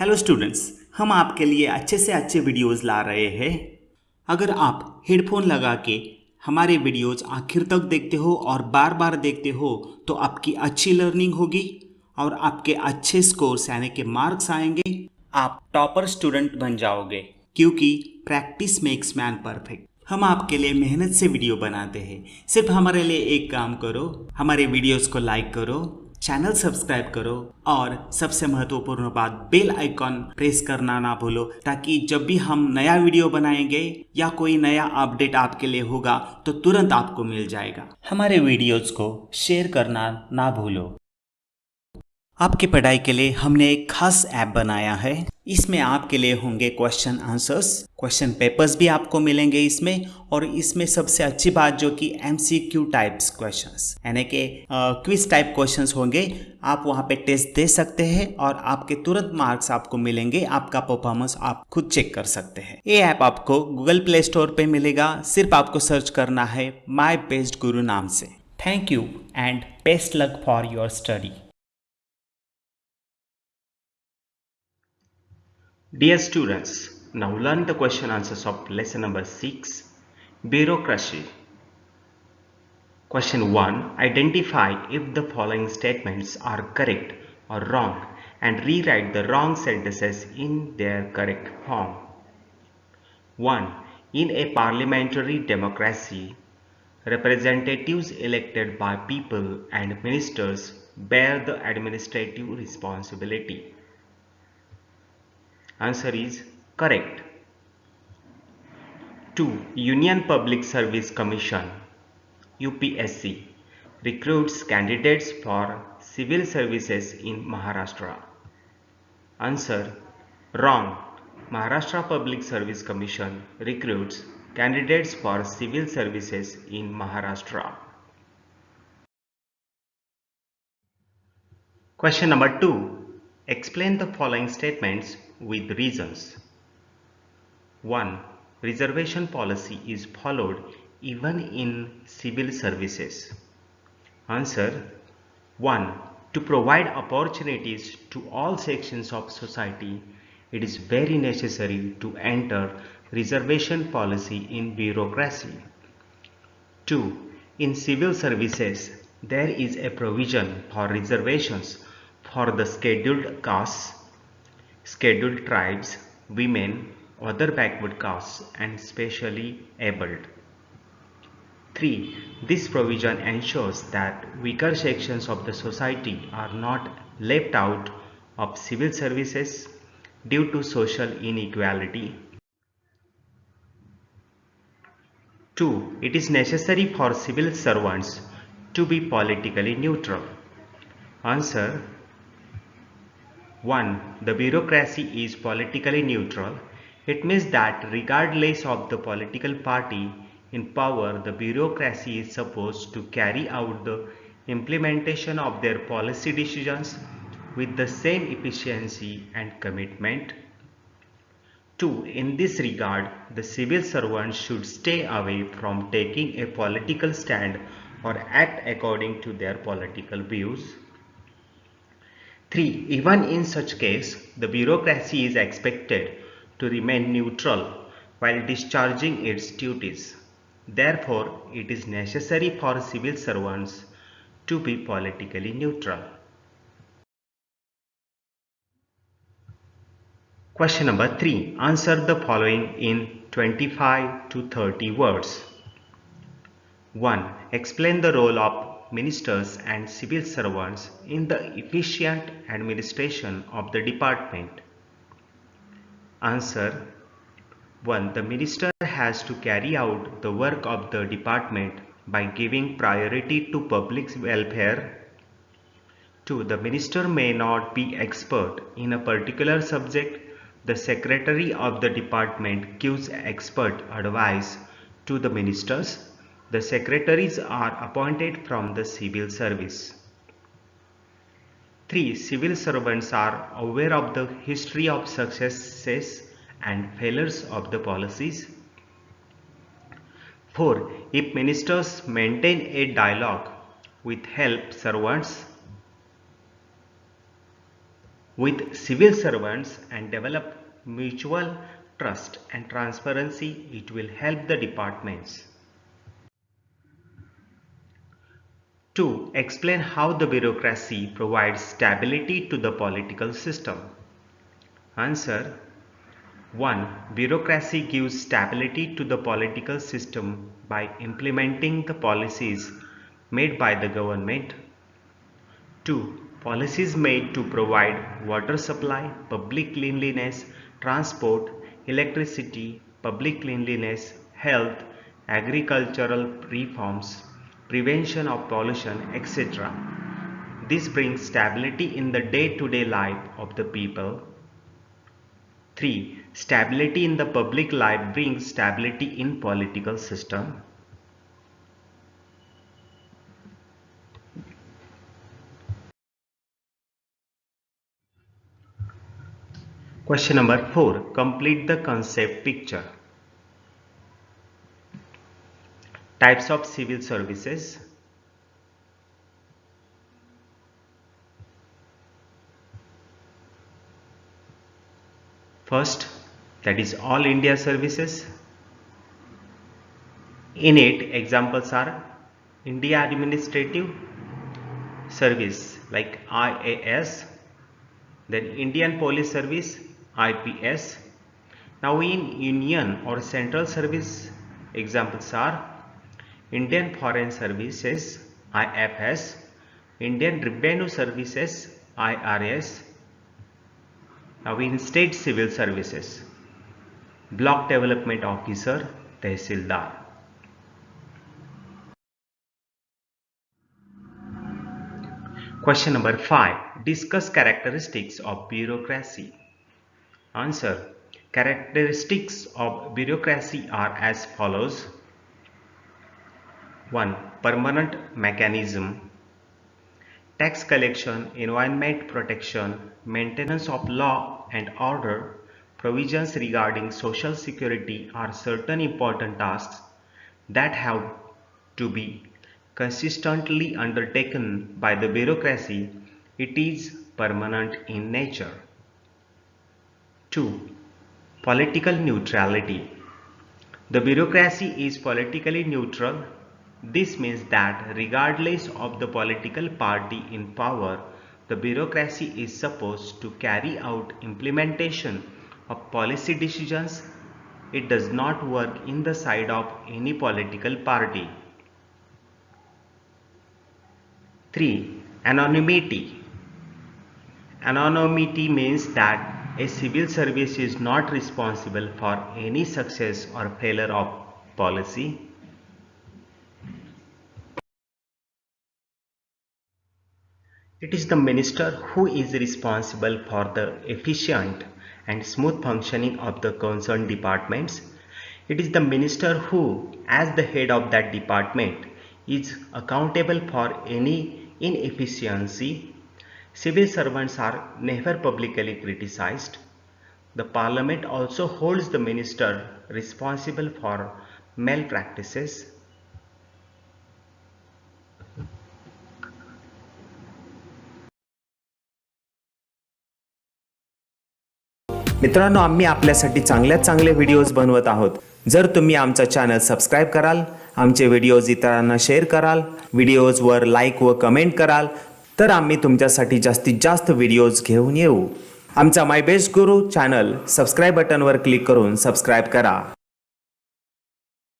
Hello students, हम आपके लिए अच्छे से अच्छे वीडियोस ला रहे हैं। अगर आप हेडफोन लगा के हमारे वीडियोस आखिर तक देखते हो और बार बार देखते हो तो आपकी अच्छी लर्निंग होगी और आपके अच्छे स्कोर्स यानी कि मार्क्स आएंगे। आप टॉपर स्टूडेंट बन जाओगे क्योंकि प्रैक्टिस मेक्स मैन परफेक्ट। हम आपके लिए मेहनत से वीडियो बनाते हैं। सिर्फ हमारे लिए एक काम करो, हमारे वीडियोस को लाइक करो, चैनल सब्सक्राइब करो और सबसे महत्वपूर्ण बात बेल आइकॉन प्रेस करना ना भूलो, ताकि जब भी हम नया वीडियो बनाएंगे या कोई नया अपडेट आपके लिए होगा तो तुरंत आपको मिल जाएगा। हमारे वीडियोस को शेयर करना ना भूलो। आपकी पढ़ाई के लिए हमने एक खास ऐप बनाया है। इसमें आपके लिए होंगे क्वेश्चन आंसर्स, क्वेश्चन पेपर्स भी आपको मिलेंगे इसमें। और इसमें सबसे अच्छी बात जो कि एमसीक्यू टाइप्स क्वेश्चंस यानी कि क्विज टाइप क्वेश्चंस होंगे। आप वहां पे टेस्ट दे सकते हैं और आपके तुरंत मार्क्स आपको मिलेंगे। आपका परफॉर्मेंस आप खुद चेक कर सकते हैं। ये ऐप आपको गूगल प्ले स्टोर पे मिलेगा। सिर्फ आपको सर्च करना है माई बेस्ट गुरु नाम से। Thank you and best luck for your study. Dear students, now learn the question answers of lesson number 6, Bureaucracy. Question 1. Identify if the following statements are correct or wrong and rewrite the wrong sentences in their correct form. 1. In a parliamentary democracy, representatives elected by people and ministers bear the administrative responsibility. Answer is correct. 2. Union Public Service Commission UPSC recruits candidates for civil services in Maharashtra. Answer wrong. Maharashtra Public Service Commission recruits candidates for civil services in Maharashtra. Question number 2. Explain the following statements with reasons. 1. Reservation policy is followed even in civil services. Answer 1. To provide opportunities to all sections of society, it is very necessary to enter reservation policy in bureaucracy. 2. In civil services, there is a provision for reservations for the scheduled castes, scheduled tribes, women, other backward castes, and specially abled. 3. This provision ensures that weaker sections of the society are not left out of civil services due to social inequality. 2. It is necessary for civil servants to be politically neutral. Answer 1. The bureaucracy is politically neutral. It means that regardless of the political party in power, the bureaucracy is supposed to carry out the implementation of their policy decisions with the same efficiency and commitment. 2. In this regard, the civil servants should stay away from taking a political stand or act according to their political views. 3. Even in such case, the bureaucracy is expected to remain neutral while discharging its duties. Therefore, it is necessary for civil servants to be politically neutral. Question number 3. Answer the following in 25 to 30 words. 1. Explain the role of ministers and civil servants in the efficient administration of the department. Answer 1. The minister has to carry out the work of the department by giving priority to public welfare. 2. The minister may not be expert in a particular subject. The secretary of the department gives expert advice to the ministers. The secretaries are appointed from the civil service. 3. Civil servants are aware of the history of successes and failures of the policies. 4. If ministers maintain a dialogue with help servants, with civil servants and develop mutual trust and transparency. It will help the departments. 2. Explain how the bureaucracy provides stability to the political system. Answer. 1. Bureaucracy gives stability to the political system by implementing the policies made by the government. 2. Policies made to provide water supply, public cleanliness, transport, electricity, public cleanliness, health, agricultural reforms, prevention of pollution, etc. This brings stability in the day-to-day life of the people. 3. Stability in the public life brings stability in political system. Question number 4. Complete the concept picture. Types of civil services. First, that is All India services. In it, examples are India Administrative Service like IAS, then Indian Police Service IPS. Now in Union or Central Service, examples are Indian Foreign Services IFS, Indian Revenue Services IRS. Now in State Civil Services, Block Development Officer Tehsildar. Question number 5. Discuss characteristics of bureaucracy. Answer. Characteristics of bureaucracy are as follows. 1. Permanent mechanism. Tax collection, environment protection, maintenance of law and order, provisions regarding social security are certain important tasks that have to be consistently undertaken by the bureaucracy. It is permanent in nature. 2. Political neutrality. The bureaucracy is politically neutral. This means that regardless of the political party in power, the bureaucracy is supposed to carry out implementation of policy decisions. It does not work in the side of any political party. 3. Anonymity. Anonymity means that a civil service is not responsible for any success or failure of policy. It is the minister who is responsible for the efficient and smooth functioning of the concerned departments. It is the minister who, as the head of that department, is accountable for any inefficiency. Civil servants are never publicly criticized. The parliament also holds the minister responsible for malpractices. मित्रांनो, आम्ही आपल्यासाठी चांगले videos बनवत आहोत. जर तुम्ही आमचा channel subscribe कराल, आमचे व्हिडिओज इतरांना शेअर कराल, व्हिडिओजवर लाईक व कमेंट कराल, तर आम्ही तुमच्यासाठी जास्तीत जास्त व्हिडिओज घेऊन येऊ. आमचा my best Guru channel subscribe बटनवर click करून सबस्क्राईब करा.